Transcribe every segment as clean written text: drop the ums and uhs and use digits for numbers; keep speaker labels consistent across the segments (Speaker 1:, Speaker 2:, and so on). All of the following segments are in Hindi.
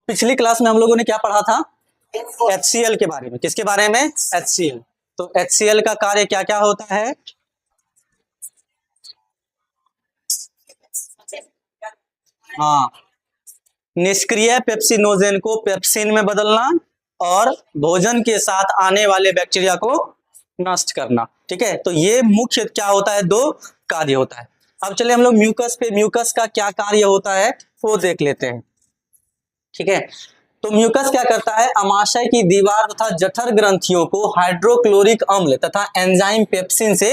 Speaker 1: पिछली क्लास में हम लोगों ने क्या पढ़ा था? HCl के बारे में। किसके बारे में? HCl। तो HCl का कार्य क्या क्या होता है? हाँ, निष्क्रिय पेप्सिनोजेन को पेप्सिन में बदलना और भोजन के साथ आने वाले बैक्टीरिया को नष्ट करना। ठीक है, तो ये मुख्य क्या होता है? दो कार्य होता है। अब चलिए हम लोग म्यूकस पे, म्यूकस का क्या कार्य होता है वो देख लेते हैं। ठीक है, तो म्यूकस क्या करता है? अमाशय की दीवार तथा जठर ग्रंथियों को हाइड्रोक्लोरिक अम्ल तथा एंजाइम पेप्सिन से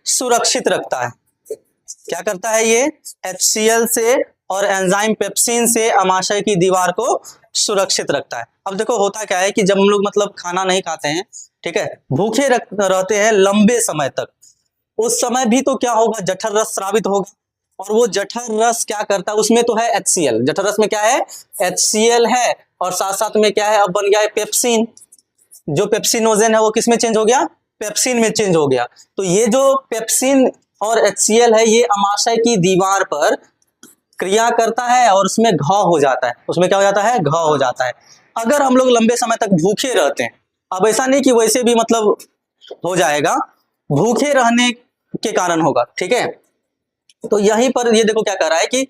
Speaker 1: सुरक्षित रखता है। क्या करता है ये? HCl से और एंजाइम पेप्सिन से अमाशय की दीवार को सुरक्षित रखता है। अब देखो होता क्या है कि जब हम लोग मतलब खाना नहीं खाते हैं, ठीक है, भूखे रहते हैं लंबे समय तक, उस समय भी तो क्या होगा? जठर रस स्रावित होगा, और वो जठर रस क्या करता है? उसमें तो है HCl, जठर रस में क्या है? HCl है, और साथ साथ में क्या है? अब बन गया है पेप्सिन। जो पेप्सिनोजेन है वो किस में चेंज हो गया? पेप्सिन में चेंज हो गया। तो ये जो पेप्सिन और HCl है, ये अमाशय की दीवार पर क्रिया करता है और उसमें घाव हो जाता है। उसमें क्या हो जाता है? घाव हो जाता है। अगर हम लोग लंबे समय तक भूखे रहते हैं, अब ऐसा नहीं कि वैसे भी मतलब हो जाएगा, भूखे रहने के कारण होगा। ठीक है, तो यहीं पर ये देखो क्या कर रहा है कि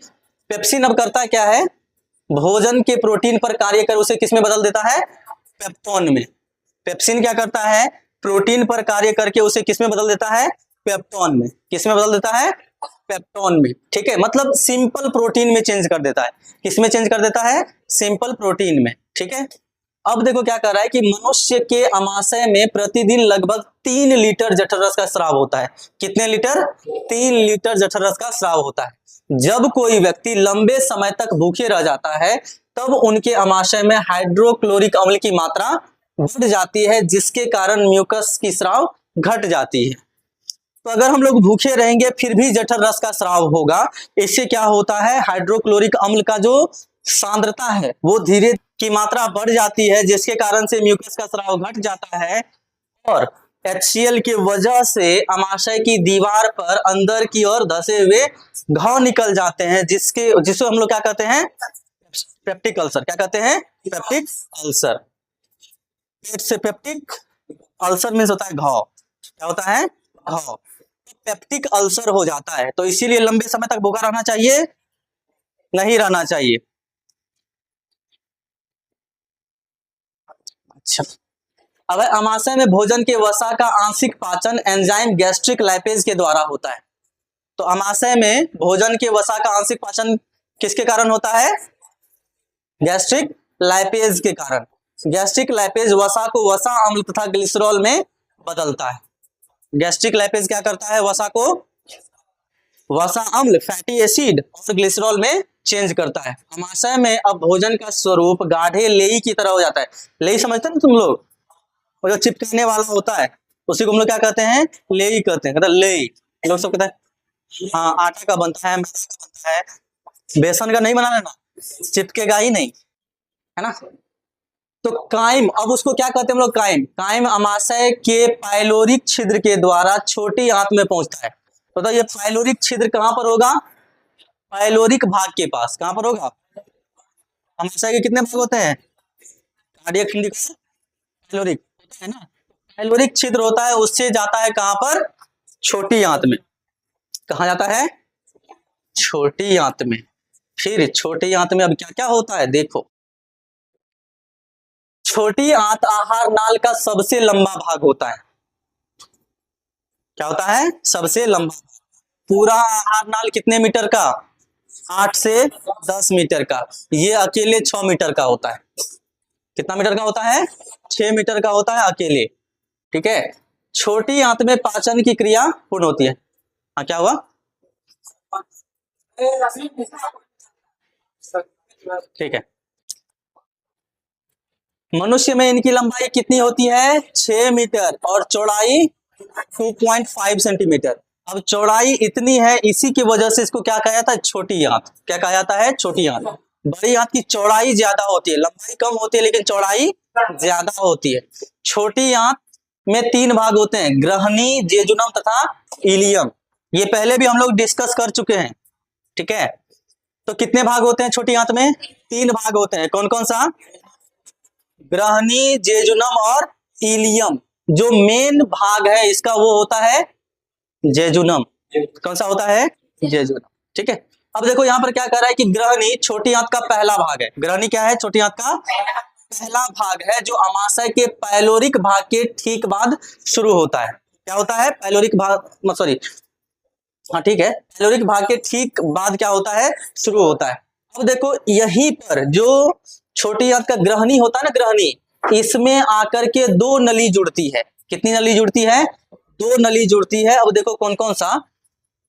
Speaker 1: पेप्सिन अब करता क्या है? भोजन के प्रोटीन पर कार्य कर उसे किस में बदल देता है? पेप्टोन में। पेप्सिन क्या करता है? प्रोटीन पर कार्य करके उसे किस में बदल देता है? पेप्टोन में। किस में बदल देता है? पेप्टोन में। ठीक है, मतलब सिंपल प्रोटीन में चेंज कर देता है। किस में चेंज कर देता है? सिंपल प्रोटीन में। ठीक है, अब देखो क्या कर रहा है कि मनुष्य के अमाशय में प्रतिदिन लगभग 3 लीटर जठर रस का स्राव होता है। कितने लीटर? 3 लीटर जठर रस का स्राव होता है। जब कोई व्यक्ति लंबे समय तक भूखे रह जाता है, तब उनके अमाशय में हाइड्रोक्लोरिक अम्ल की मात्रा बढ़ जाती है, जिसके कारण म्यूकस की स्राव घट जाती है। तो अगर हम लोग भूखे रहेंगे फिर भी जठर रस का स्राव होगा, इससे क्या होता है? हाइड्रोक्लोरिक अम्ल का जो सांद्रता है वो धीरे की मात्रा बढ़ जाती है, जिसके कारण से म्यूकस का स्राव घट जाता है, और HCl की वजह से अमाशय की दीवार पर अंदर की ओर धसे हुए घाव निकल जाते हैं, जिसको हम लोग क्या कहते हैं? Peptic ulcer. क्या कहते हैं? Peptic ulcer. पेट से पेप्टिक अल्सर मीन्स होता है घाव। क्या होता है? घाव। पेप्टिक अल्सर हो जाता है, तो इसीलिए लंबे समय तक भूखा रहना चाहिए? नहीं रहना चाहिए। अच्छा, अब अमाशय में भोजन के वसा का आंशिक पाचन एंजाइम गैस्ट्रिक लाइपेज के द्वारा होता है। तो अमाशय में भोजन के वसा का आंशिक पाचन किसके कारण होता है? गैस्ट्रिक लाइपेज के कारण। गैस्ट्रिक लाइपेज वसा को वसा अम्ल तथा ग्लिसरॉल में बदलता है। गैस्ट्रिक लाइपेज क्या करता है? वसा को वसा अम्ल, फैटी एसिड और ग्लिसरॉल में चेंज करता है। अमाशय में अब भोजन का स्वरूप गाढ़े लेई की तरह हो जाता है। लेई समझते हैं ना तुम लोग? वो जो चिपकने वाला होता है उसी को हम लोग क्या कहते हैं? लेई कहते हैं। लेई लोग सब कहते हैं। हाँ, आटा का बनता है, मैदा का बनता है, बेसन का नहीं बना लेना, चिपकेगा ही नहीं, है ना? तो काइम, अब उसको क्या कहते हैं हम लोग? काइम। काइम अमाशय के पाइलोरिक छिद्र के द्वारा छोटी आंत में पहुंचता है। तो ये पाइलोरिक छिद्र कहां पर होगा? पाइलोरिक भाग के पास। कहां पर होगा? अमाशय के कितने भाग होते हैं? कार्डियक, खंडिका, पाइलोरिक होता है ना। पाइलोरिक छिद्र होता है, उससे जाता है कहां पर? छोटी आंत में। कहां जाता है? छोटी आंत में। फिर छोटी आंत में अब क्या क्या होता है देखो। छोटी आंत आहार नाल का सबसे लंबा भाग होता है। क्या होता है? सबसे लंबा। पूरा आहार नाल कितने मीटर का? 8 से 10 मीटर का। ये अकेले 6 मीटर का होता है। कितना मीटर का होता है? 6 मीटर का होता है अकेले। ठीक है, छोटी आंत में पाचन की क्रिया पूर्ण होती है। हाँ, क्या हुआ? ठीक है, मनुष्य में इनकी लंबाई कितनी होती है? 6 मीटर और चौड़ाई 2.5 सेंटीमीटर। अब चौड़ाई इतनी है, इसी की वजह से इसको क्या कहा जाता है? छोटी आंत। क्या कहा जाता है? छोटी आंत। बड़ी आंत की चौड़ाई ज्यादा होती है, लंबाई कम होती है लेकिन चौड़ाई ज्यादा होती है। छोटी आंत में 3 भाग होते हैं, ग्रहणी, जेजुनम तथा इलियम। ये पहले भी हम लोग डिस्कस कर चुके हैं। ठीक है, तो कितने भाग होते हैं छोटी आंत में? 3 भाग होते हैं। कौन कौन सा? ग्रहनी, जेजुनम और इलियम। जो मेन भाग है इसका वो होता है जेजुनम। कौन सा होता है? जेजुनम। ठीक है, अब देखो यहाँ पर क्या कर रहा है कि ग्रहनी छोटी आंत का पहला भाग है। ग्रहनी क्या है? छोटी आंत का पहला भाग है, जो अमाशय के पाइलोरिक भाग के ठीक बाद शुरू होता है। क्या होता है? पाइलोरिक भाग, सॉरी, हाँ ठीक है, पाइलोरिक भाग के ठीक बाद क्या होता है? शुरू होता है। अब देखो यहीं पर जो छोटी आंत का ग्रहनी होता है ना, ग्रहनी, इसमें आकर के 2 नली जुड़ती है। कितनी नली जुड़ती है? 2 नली जुड़ती है। अब देखो कौन कौन सा?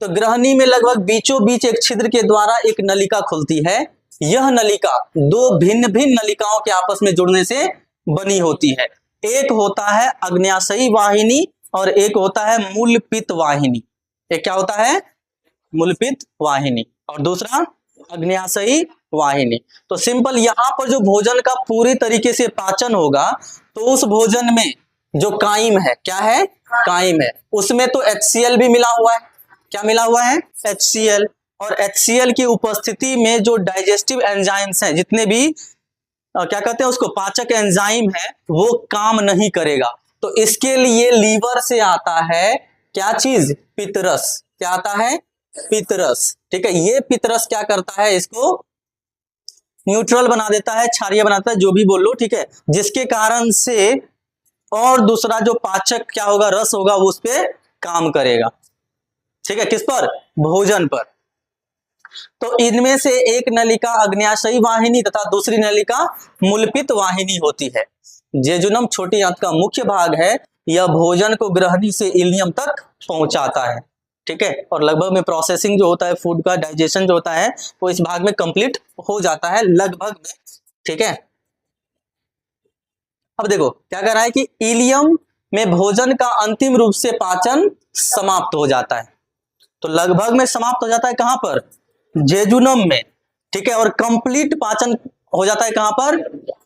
Speaker 1: तो ग्रहनी में लगभग बीचों बीच एक छिद्र के द्वारा एक नलिका खुलती है। यह नलिका 2 भिन्न भिन्न नलिकाओं के आपस में जुड़ने से बनी होती है। एक होता है अग्न्याशयी वाहिनी और एक होता है मूलपित्त वाहिनी। एक क्या होता है? मूलपित्त वाहिनी, और दूसरा अग्न्याशयी वाहिनी। तो सिंपल, यहाँ पर जो भोजन का पूरी तरीके से पाचन होगा तो उस भोजन में जो काइम है, क्या है? काइम है, उसमें तो HCl भी मिला हुआ है। क्या मिला हुआ है? HCl। और HCl की उपस्थिति में जो डाइजेस्टिव एंजाइम्स हैं, जितने भी क्या कहते हैं उसको, पाचक एंजाइम है, वो काम नहीं करेगा। तो इसके लिए लीवर से आता है क्या चीज? पित्तरस। क्या आता है? पित्तरस। ठीक है, ये पित्तरस क्या करता है? इसको न्यूट्रल बना देता है, क्षारीय बनाता है, जो भी बोल लो। ठीक है, जिसके कारण से और दूसरा जो पाचक क्या होगा, रस होगा, वो उस पर काम करेगा। ठीक है, किस पर? भोजन पर। तो इनमें से एक नलिका अग्न्याशयी वाहिनी तथा दूसरी नलिका मूलपित्त वाहिनी होती है। जेजुनम छोटी आंत का मुख्य भाग है। यह भोजन को ग्रहणी से इलियम तक पहुंचाता है। ठीक है, और लगभग में प्रोसेसिंग जो होता है, फूड का डाइजेशन जो होता है, वो इस भाग में कंप्लीट हो जाता है लगभग में। ठीक है, अब देखो क्या कर रहा है कि इलियम में भोजन का अंतिम रूप से पाचन समाप्त हो जाता है। तो लगभग में समाप्त हो जाता है कहां पर? जेजुनम में। ठीक है, और कंप्लीट पाचन हो जाता है कहां पर?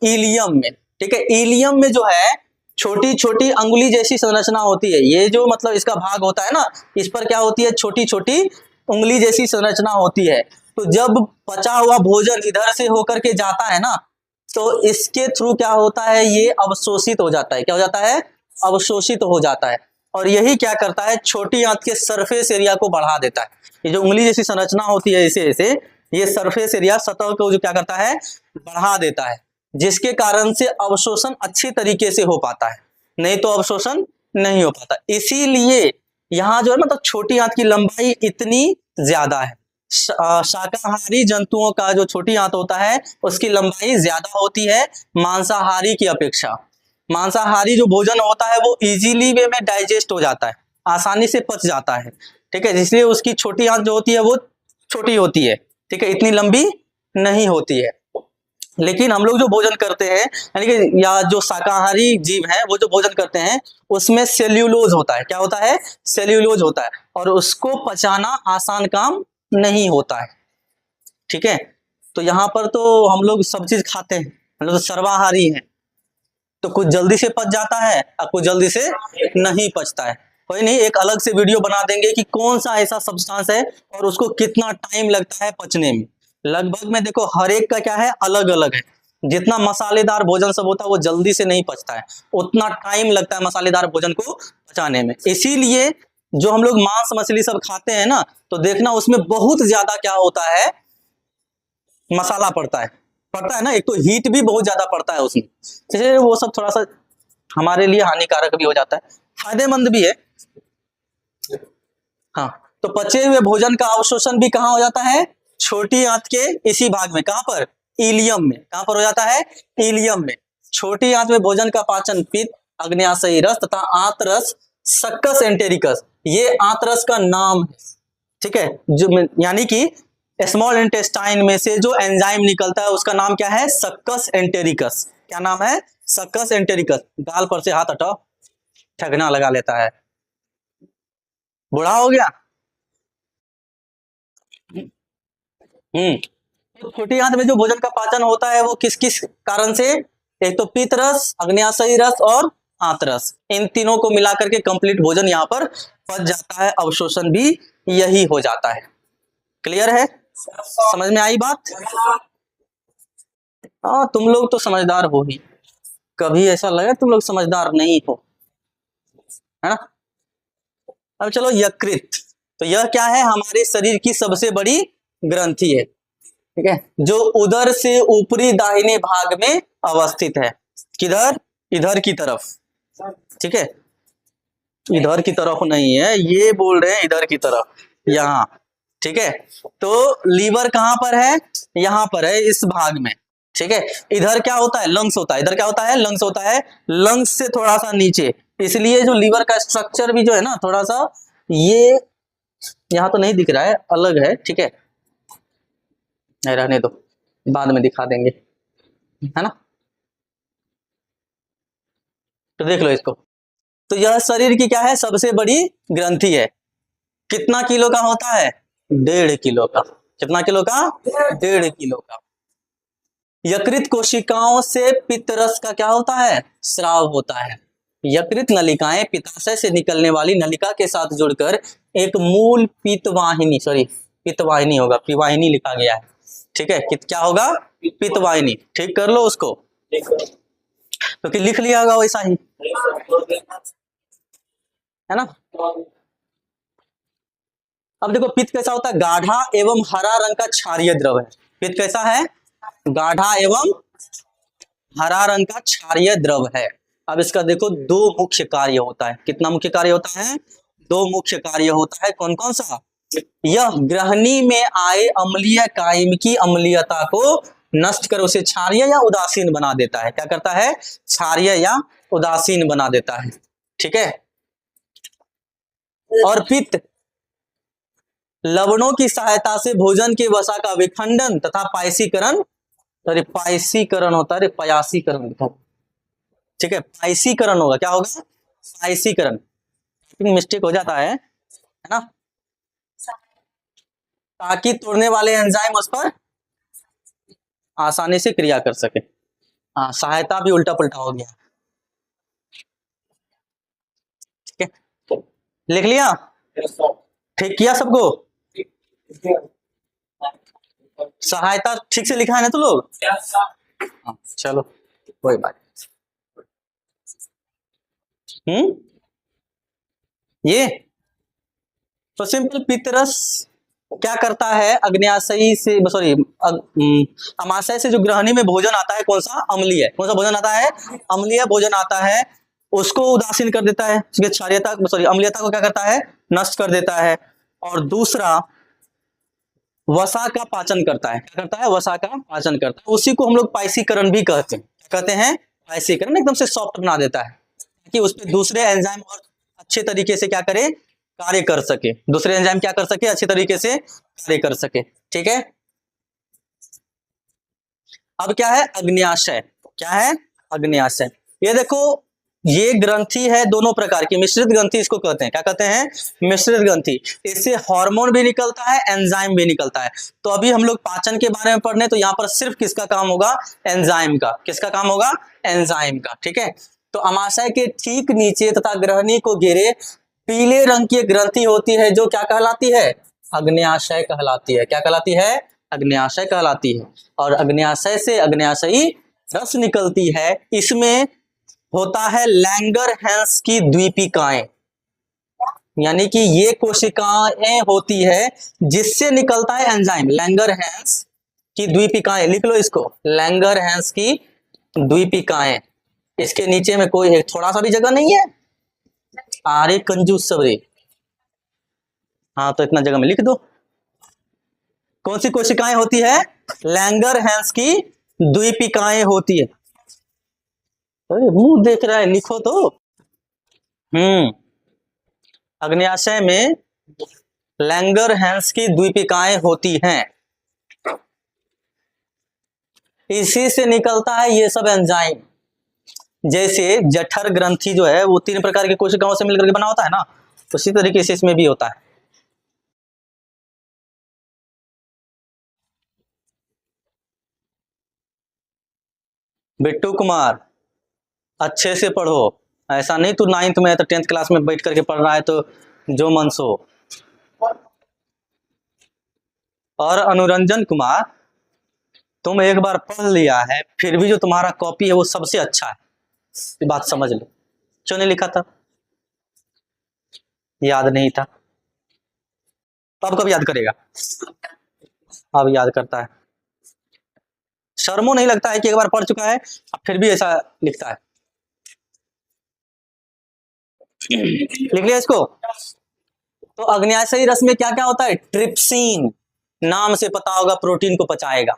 Speaker 1: इलियम में। ठीक है, इलियम में जो है छोटी छोटी अंगुली जैसी संरचना होती है। ये जो मतलब इसका भाग होता है ना, इस पर क्या होती है? छोटी छोटी उंगली जैसी संरचना होती है। तो जब पचा हुआ भोजन इधर से होकर के जाता है ना, तो इसके थ्रू क्या होता है? ये अवशोषित हो जाता है। क्या हो जाता है? अवशोषित हो जाता है। और यही क्या करता है? छोटी आंत के सरफेस एरिया को बढ़ा देता है। ये जो उंगली जैसी संरचना होती है, ऐसे ऐसे, ये सरफेस एरिया, सतह को जो क्या करता है? बढ़ा देता है, जिसके कारण से अवशोषण अच्छी तरीके से हो पाता है, नहीं तो अवशोषण नहीं हो पाता। इसीलिए यहाँ जो है मतलब छोटी आंत की लंबाई इतनी ज्यादा है। शाकाहारी जंतुओं का जो छोटी आंत होता है उसकी लंबाई ज्यादा होती है मांसाहारी की अपेक्षा। मांसाहारी जो भोजन होता है वो इजीली वे में डाइजेस्ट हो जाता है, आसानी से पच जाता है। ठीक है, इसलिए उसकी छोटी आंत जो होती है वो छोटी होती है। ठीक है, इतनी लंबी नहीं होती है। लेकिन हम लोग जो भोजन करते हैं, यानी कि या जो शाकाहारी जीव है वो जो भोजन करते हैं, उसमें सेल्यूलोज होता है। क्या होता है? सेल्यूलोज होता है, और उसको पचाना आसान काम नहीं होता है। ठीक है, तो यहाँ पर तो हम लोग सब चीज खाते हैं, हम लोग तो सर्वाहारी हैं, तो कुछ जल्दी से पच जाता है और कुछ जल्दी से नहीं पचता है। कोई नहीं, एक अलग से वीडियो बना देंगे कि कौन सा ऐसा सब्सटेंस है और उसको कितना टाइम लगता है पचने में। लगभग में देखो हर एक का क्या है, अलग अलग है। जितना मसालेदार भोजन सब होता है वो जल्दी से नहीं पचता है, उतना टाइम लगता है मसालेदार भोजन को पचाने में। इसीलिए जो हम लोग मांस मछली सब खाते हैं ना, तो देखना उसमें बहुत ज्यादा क्या होता है, मसाला पड़ता है ना। एक तो हीट भी बहुत ज्यादा पड़ता है उसमें, इसलिए वो सब थोड़ा सा हमारे लिए हानिकारक भी हो जाता है, फायदेमंद भी है। हाँ, तो पचे हुए भोजन का अवशोषण भी कहाँ हो जाता है? छोटी आंत के इसी भाग में। कहां पर? इलियम में। कहां पर हो जाता है? इलियम में। छोटी आंत में भोजन का पाचन पित्त, अग्न्याशयी रस तथा आंतरस, सक्कस एंटेरिकस, ये आंतरस का नाम है। ठीक है, जो यानी कि स्मॉल इंटेस्टाइन में से जो एंजाइम निकलता है उसका नाम क्या है? Succus entericus. क्या नाम है? Succus entericus. गाल पर से हाथ हटाओ, ठगना लगा लेता है, बुढ़ा हो गया। तो छोटी आंत में जो भोजन का पाचन होता है वो किस किस कारण से? एक तो पित्त रस, अग्न्याशयी रस और आंतरस, इन तीनों को मिलाकर के कंप्लीट भोजन यहाँ पर पच जाता है, अवशोषण भी यही हो जाता है। क्लियर है? समझ में आई बात? हाँ, तुम लोग तो समझदार हो ही, कभी ऐसा लगे तुम लोग समझदार नहीं हो, है ना। अब चलो यकृत, तो यह क्या है, हमारे शरीर की सबसे बड़ी ग्रंथि है, ठीक है, जो उदर से ऊपरी दाहिने भाग में अवस्थित है। किधर? इधर की तरफ, ठीक है, इधर की तरफ नहीं है, ये बोल रहे हैं इधर की तरफ, यहाँ, ठीक है। तो लीवर कहाँ पर है? यहाँ पर है, इस भाग में, ठीक है। इधर क्या होता है? लंग्स होता है, इधर क्या होता है? लंग्स होता है, लंग्स से थोड़ा सा नीचे, इसलिए जो लीवर का स्ट्रक्चर भी जो है ना थोड़ा सा, ये यहाँ तो नहीं दिख रहा है, अलग है, ठीक है, नहीं रहने दो, बाद में दिखा देंगे, है ना। तो देख लो इसको, तो यह शरीर की क्या है, सबसे बड़ी ग्रंथि है। कितना किलो का होता है? 1.5 किलो का। कितना किलो का? 1.5 किलो का। यकृत कोशिकाओं से पित्तरस का क्या होता है? स्राव होता है। यकृत नलिकाएं पित्ताशय से निकलने वाली नलिका के साथ जुड़कर एक मूल पित्तवाहिनी, सॉरी पित्तवाहिनी होगा, पिवाहिनी लिखा गया है, ठीक है, क्या होगा? पित्तवाहिनी, ठीक कर लो उसको, क्योंकि तो लिख लिया होगा वैसा ही, है ना। अब देखो पित्त कैसा होता है? गाढ़ा एवं हरा रंग का क्षारीय द्रव है। पित्त कैसा है? गाढ़ा एवं हरा रंग का क्षारीय द्रव है। अब इसका देखो 2 मुख्य कार्य होता है। कितना मुख्य कार्य होता है? 2 मुख्य कार्य होता है। कौन कौन सा? यह ग्रहणी में आए अम्लीय कायम की अम्लीयता को नष्ट कर उसे क्षारीय या उदासीन बना देता है। क्या करता है? क्षारीय या उदासीन बना देता है, ठीक है। और पित्त लवणों की सहायता से भोजन के वसा का विखंडन तथा पायसीकरण, सॉरी पायसीकरण होता है, पयासीकरण लिखा, ठीक है, पायसीकरण होगा, क्या होगा? पायसीकरण, मिस्टेक हो जाता है ना, ताकि तोड़ने वाले एंजाइम उस पर आसानी से क्रिया कर सके। हाँ, सहायता भी उल्टा पुल्टा हो गया, ठीक है, लिख लिया, ठीक किया सबको, सहायता ठीक से लिखा है ना तो लोग? हाँ, चलो कोई बात। ये तो सिंपल पितरस क्या करता है? अग्न्याशयी से, सॉरी अमाशय से जो ग्रहणी में भोजन आता है, कौन सा? अम्लीय। कौन सा भोजन आता है? अम्लीय भोजन आता है, उसको उदासीन कर देता है, क्षारीयता, सॉरी अम्लीयता को क्या करता है? नष्ट कर देता है। और दूसरा वसा का पाचन करता है। क्या करता है? वसा का पाचन करता है। उसी को हम लोग पायसीकरण भी कहते हैं। क्या कहते हैं? पायसीकरण, एकदम से सॉफ्ट बना देता है कि उस पर दूसरे एंजाइम और अच्छे तरीके से क्या करे? कार्य कर सके। दूसरे एंजाइम क्या कर सके? अच्छे तरीके से कार्य कर सके, ठीक है। अब क्या है? अग्न्याशय। क्या है? अग्न्याशय। ये देखो, ये ग्रंथि है दोनों प्रकार की, मिश्रित ग्रंथि इसको कहते हैं। क्या कहते हैं? मिश्रित ग्रंथि। इससे हार्मोन भी निकलता है, एंजाइम भी निकलता है। तो अभी हम लोग पाचन के बारे में पढ़ने, तो यहाँ पर सिर्फ किसका काम होगा? एंजाइम का। किसका काम होगा? एंजाइम का, ठीक है। तो अमाशय के ठीक नीचे तथा ग्रहणी को घेरे पीले रंग की ग्रंथि होती है, जो क्या कहलाती है? अग्न्याशय कहलाती है। क्या कहलाती है? अग्न्याशय कहलाती है। और अग्न्याशय से अग्न्याशयी रस निकलती है। इसमें होता है लैंगरहैंस की द्वीपिकाएं, यानी कि ये कोशिकाएं होती है जिससे निकलता है एंजाइम। लैंगरहैंस की द्वीपिकाएं, लिख लो इसको, लैंगरहैंस की द्वीपिकाएं। इसके नीचे में कोई थोड़ा सा भी जगह नहीं है? अरे कंजूस सबरे, हाँ तो इतना जगह में लिख दो। कौन सी कोशिकाएं होती है? लैंगरहैंस की द्वीपिकाएं होती है। अरे मुंह देख रहा है, लिखो तो। अग्न्याशय में लैंगरहैंस की द्वीपिकाएं होती हैं, इसी से निकलता है ये सब एंजाइम। जैसे जठर ग्रंथि जो है वो 3 प्रकार की कोशिकाओं से मिलकर के बना होता है ना, उसी तरीके से इसमें भी होता है। बिट्टू कुमार, अच्छे से पढ़ो, ऐसा नहीं तू 9th में है तो 10th क्लास में बैठ करके पढ़ रहा है तो जो मन सो। और अनुरंजन कुमार, तुम एक बार पढ़ लिया है, फिर भी जो तुम्हारा कॉपी है वो सबसे अच्छा है, ये बात समझ लो। क्यों नहीं लिखा था? याद नहीं था। तो अब कब याद करेगा? अब याद करता है। शर्मो नहीं लगता है कि एक बार पढ़ चुका है, अब फिर भी ऐसा लिखता है। लिख लिया इसको। तो अग्न्याशयी रस में क्या क्या होता है? ट्रिप्सिन, नाम से पता होगा प्रोटीन को पचाएगा।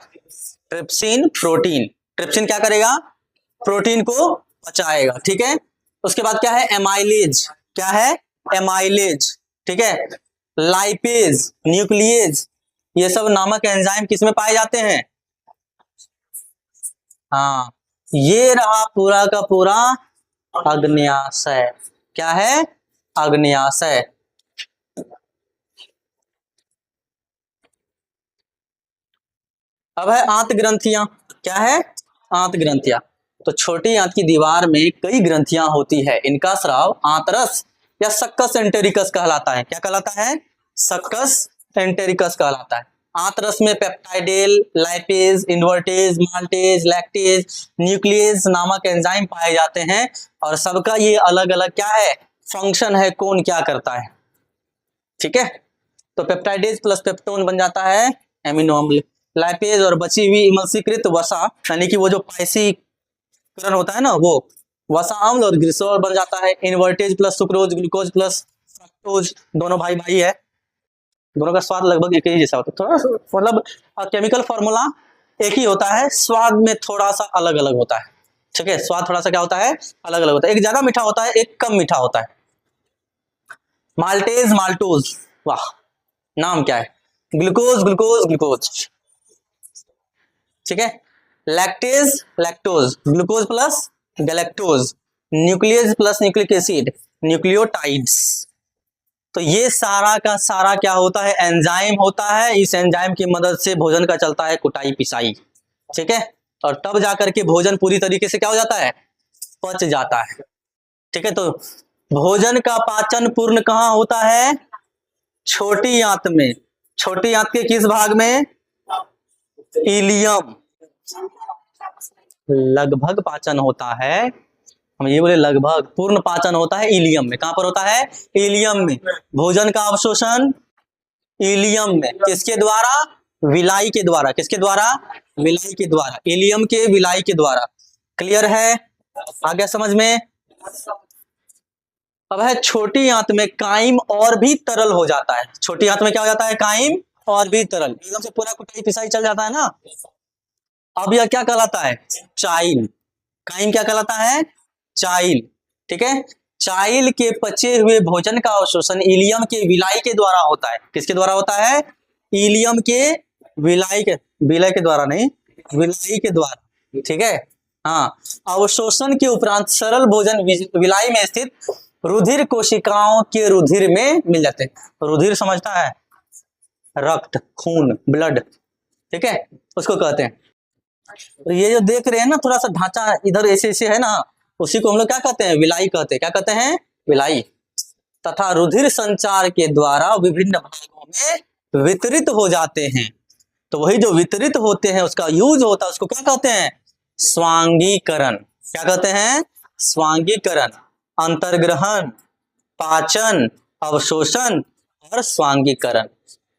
Speaker 1: ट्रिप्सिन प्रोटीन, ट्रिप्सिन क्या करेगा? प्रोटीन को पचाएगा, ठीक है। उसके बाद क्या है? एमाइलेज, क्या है? एमाइलेज, ठीक है। लाइपेज, न्यूक्लिएज, ये सब नामक एंजाइम किसमें पाए जाते हैं? हाँ, ये रहा पूरा का पूरा अग्न्याशय। क्या है? अग्न्याशय। अब है आंत ग्रंथियां। क्या है? आंत ग्रंथियां। तो छोटी आंत की दीवार में कई ग्रंथियां होती है, इनका स्राव आंतरस या सक्कस एंटेरिकस कहलाता है। क्या कहलाता है? सक्कस एंटेरिकस कहलाता है। आंतरस में peptidase, lipase, invertase, maltase, lactase, nucleus नामक एंजाइम पाए जाते हैं, और सबका ये अलग अलग क्या है? फंक्शन है, कौन क्या करता है, ठीक है। तो पेप्टाइडेज प्लस पेप्टोन बन जाता है एमिनो अम्ल। लाइपेज और बची हुई इमल्सीकृत वसा, यानी कि वो जो पाइसीकरण होता है ना, वो वसा अम्ल और ग्लिसरॉल बन जाता है। Invertase plus sucrose, glucose plus fructose, दोनों भाई भाई है, दोनों का स्वाद लगभग एक ही जैसा होता है। थोड़ा मतलब केमिकल फॉर्मूला एक ही होता है, स्वाद में थोड़ा सा अलग अलग होता है, ठीक है। स्वाद थोड़ा सा क्या होता है? अलग अलग होता है। एक ज्यादा मीठा होता है, एक कम मीठा होता है। माल्टेज, माल्टोज, वाह, नाम क्या है? ग्लूकोज, ग्लूकोज, ग्लूकोज, ठीक है। Lactase, lactose, glucose plus galactose, nucleus plus nucleic acid, nucleotides. तो ये सारा का सारा क्या होता है? एंजाइम होता है। इस एंजाइम की मदद से भोजन का चलता है कुटाई पिसाई, ठीक है। और तब जाकर के भोजन पूरी तरीके से क्या हो जाता है? पच जाता है, ठीक है। तो भोजन का पाचन पूर्ण कहाँ होता है? छोटी आंत में। छोटी आंत के किस भाग में? इलियम। लगभग पाचन होता है, हम ये बोले लगभग, पूर्ण पाचन होता है इलियम में। कहां पर होता है? इलियम में। भोजन का अवशोषण इलियम में, किसके द्वारा? विलाई के द्वारा। किसके द्वारा? विलाई के द्वारा, इलियम के विलाई के द्वारा। क्लियर है? आ गया समझ में? अब है छोटी आंत में काइम और भी तरल हो जाता है। छोटी आंत में क्या हो जाता है? काइम और भी तरल, एकदम से पूरा कुटाई पिसाई चल जाता है ना। अब यह क्या कहलाता है? चाइल। काइम क्या कहलाता है? चाइल, ठीक है। चाइल के पचे हुए भोजन का अवशोषण इलियम के विलाई के द्वारा होता है। किसके द्वारा होता है? इलियम के विलाई के, विलाई के द्वारा नहीं, विलाई के द्वारा, ठीक है। हाँ, अवशोषण के उपरांत सरल भोजन विलाई में स्थित रुधिर कोशिकाओं के रुधिर में मिल जाते हैं। रुधिर समझता है? रक्त, खून, ब्लड, ठीक है, उसको कहते हैं। तो ये जो देख रहे हैं ना, थोड़ा सा ढांचा इधर ऐसे ऐसे है ना, उसी को हम लोग क्या कहते हैं? विलाई कहते हैं। क्या कहते हैं? विलाई। तथा रुधिर संचार के द्वारा विभिन्न भागों में वितरित हो जाते हैं। तो वही जो वितरित होते हैं उसका यूज होता है, उसको क्या कहते हैं? स्वांगीकरण। क्या कहते हैं? स्वांगीकरण। अंतर्ग्रहण, पाचन, अवशोषण और स्वांगीकरण।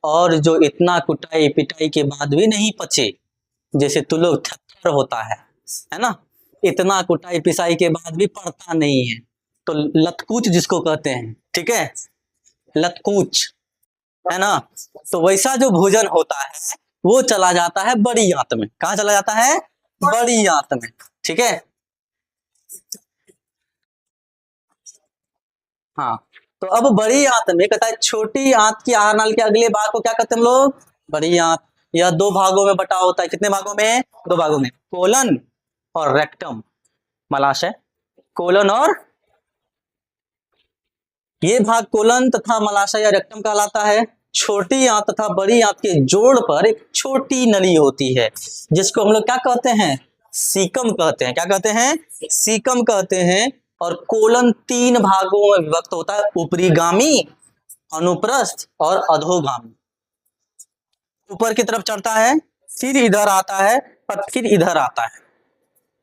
Speaker 1: और जो इतना कुटाई पिटाई के बाद भी नहीं पचे, जैसे तुलो थत्थर होता है ना, इतना कुटाई पिसाई के बाद भी पड़ता नहीं है, तो लतकूच जिसको कहते हैं, ठीक है, लतकूच, है ना। तो वैसा जो भोजन होता है वो चला जाता है बड़ी आंत में। कहाँ चला जाता है? बड़ी आंत में, ठीक है। हाँ, तो अब बड़ी आंत में कहता है, छोटी आंत की आहार नाल के अगले भाग को क्या कहते हैं हम लोग? बड़ी आंत। यह दो भागों में बटा होता है। कितने भागों में? दो भागों में, कोलन और रेक्टम, मलाशय। कोलन और, ये भाग कोलन तथा मलाशय या रेक्टम कहलाता है। छोटी आंत तथा बड़ी आंत के जोड़ पर एक छोटी नली होती है, जिसको हम लोग क्या कहते हैं? सीकम कहते हैं। क्या कहते हैं? सीकम कहते हैं। और कोलन 3 भागों में विभक्त होता है, ऊपरीगामी, अनुप्रस्थ और अधोगामी। ऊपर की तरफ चढ़ता है, फिर इधर आता है और फिर इधर आता है।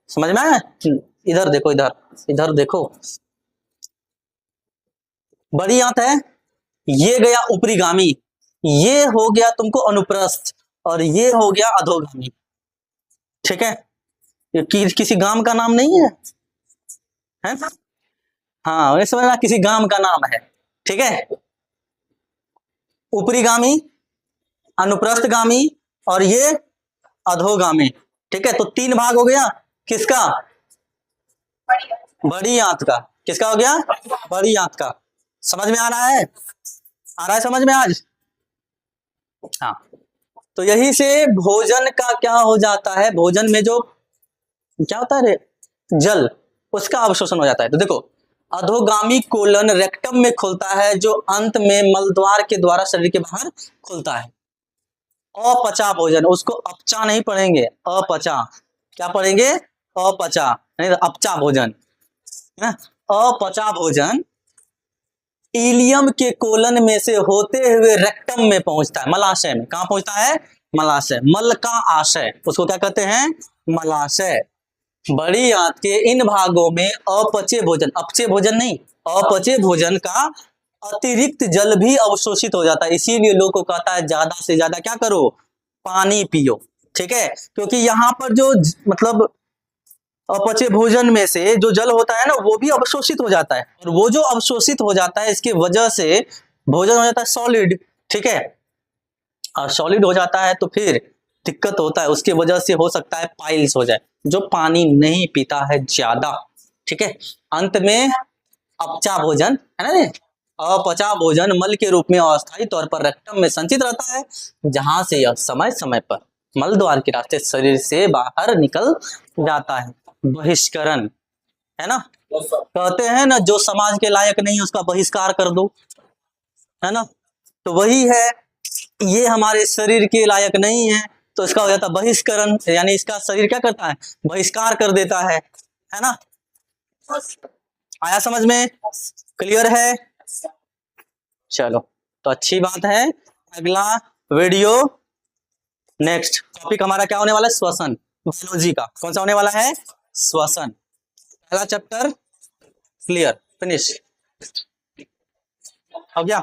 Speaker 1: समझ में आया? इधर देखो, इधर इधर देखो, बड़ी आंत है, ये गया ऊपरीगामी, ये हो गया तुमको अनुप्रस्थ, और ये हो गया अधोगामी। ठीक है, ये किसी गांव का नाम नहीं है ना? हाँ, ये समझना किसी गांव का नाम है। ठीक है, ऊपरीगामी, अनुप्रस्थगामी और ये अधोगामी। ठीक है, तो 3 भाग हो गया किसका? बड़ी आंत का। किसका हो गया? बड़ी आंत का। समझ में आ रहा है? आ रहा है समझ में आज? हाँ, तो यही से भोजन का क्या हो जाता है, भोजन में जो क्या होता है रे, जल, उसका अवशोषण हो जाता है। तो देखो, अधोगामी कोलन रेक्टम में खुलता है, जो अंत में मलद्वार के द्वारा शरीर के बाहर खुलता है। अपचा भोजन, उसको अपचा नहीं पढ़ेंगे, अपचा। क्या पढ़ेंगे? अपचा, नहीं तो अपचा भोजन। अपचा भोजन इलियम के कोलन में से होते हुए रेक्टम में पहुंचता है, मलाशय में। कहां पहुंचता है? मलाशय, मल का आशय, उसको क्या कहते हैं? मलाशय। बड़ी आंत के इन भागों में अपचे भोजन, अपचे भोजन नहीं, अपचे भोजन का अतिरिक्त जल भी अवशोषित हो जाता है। इसीलिए लोग को कहता है ज्यादा से ज्यादा क्या करो? पानी पियो। ठीक है, क्योंकि यहाँ पर जो मतलब अपचे भोजन में से जो जल होता है ना, वो भी अवशोषित हो जाता है, और वो जो अवशोषित हो जाता है, इसकी वजह से भोजन हो जाता है सॉलिड। ठीक है, और सॉलिड हो जाता है तो फिर दिक्कत होता है, उसकी वजह से हो सकता है पाइल्स हो जाए, जो पानी नहीं पीता है ज्यादा। ठीक है, अंत में अपचा भोजन है ना, अपचा भोजन मल के रूप में अस्थायी तौर पर रेक्टम में संचित रहता है, जहां से यह समय समय पर मल द्वार के रास्ते शरीर से बाहर निकल जाता है। बहिष्करण, है ना, कहते हैं ना, जो समाज के लायक नहीं उसका बहिष्कार कर दो, है ना, तो वही है, ये हमारे शरीर के लायक नहीं है तो इसका हो जाता है बहिष्करण, यानी इसका शरीर क्या करता है? बहिष्कार कर देता है ना। आया समझ में? क्लियर है? चलो, तो अच्छी बात है। अगला वीडियो, नेक्स्ट टॉपिक हमारा क्या होने वाला है? श्वसन, बायोलॉजी का। कौन सा होने वाला है? श्वसन। पहला चैप्टर क्लियर, फिनिश हो गया।